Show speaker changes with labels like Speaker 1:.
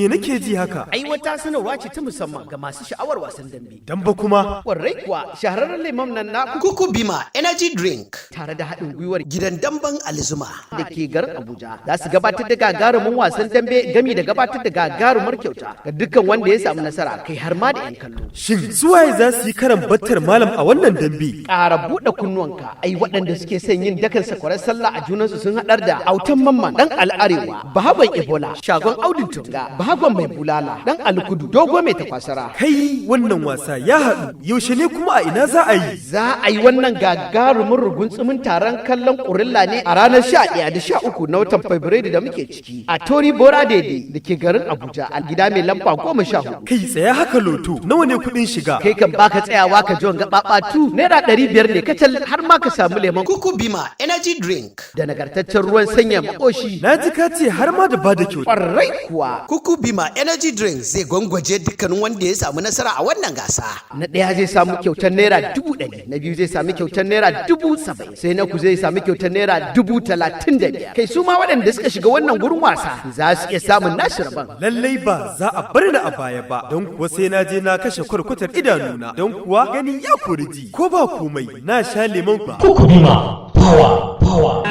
Speaker 1: me nake ji haka?
Speaker 2: Ai wata sanarwa ce ta musamman ga masu sha'awar wasan dambe.
Speaker 1: Damba kuma?
Speaker 2: Kwarai kuwa shahararren limam nan na
Speaker 3: KukuBima Energy Drink
Speaker 2: tare da haɗin gwiwar
Speaker 3: gidan damben Alizuma
Speaker 2: da ke garin Abuja za su gabatar da gagarumin wasan dambe gami da gabatar da gagarumar kyauta ga dukkan wanda ya samu nasara kai har ma da 'yan kallo.
Speaker 1: Shin suwaye za su yi karan battar malam a wannan dambe?
Speaker 2: Ƙara buɗe kunnuwanka ai waɗanda suke son yin dakan sakwarar sallah a junansu sun haɗar da autan mamman ɗan al'arewa bahagon ebola shagon audin tunga bahagon mai bulala ɗan alkudu dogo mai takwasara.
Speaker 1: Kai wannan wasa ya haɗu yaushe ne kuma a ina za a yi?
Speaker 2: Za a yi wannan gagarumin rugunsumin taron kallon ƙurilla ne a ranar 11 da 13 na watan Fabrairu da muke ciki a Tori Bora Deidei da ke garin Abuja a gida mai lamba 14.
Speaker 1: Kai tsaya haka loto nawa ne kuɗin shiga?
Speaker 2: Kai kan baka tsayawa ka ji wanga babatu naira 500 ne kacal har ma ka samu lemon
Speaker 3: KukuBima Energy Drink
Speaker 2: da nagartaccen ruwan sanya makoshi.
Speaker 1: Na ji ka ce har ma da bada kyauta.
Speaker 2: Kwarai kuwa.
Speaker 3: KukuBima Energy Drink zai gwangwaje dukkanin wanda ya samu nasara a wannan gasa.
Speaker 2: Na ɗaya zai samu kyautar naira 100,000, na biyu zai samu kyautar naira 70,000, sai na ku zai samu kyautar naira 35,000. Kai su ma waɗanda suka shiga wannan gurin wasa za su iya samun nashi rabon.
Speaker 1: Lallai ba za a bar ni a baya ba, don kuwa sai na je na kashe kwarkwatar idanuna, don kuwa gani ya kori ji. Ko ba komai na sha lemon ba.
Speaker 4: KukuBima, power.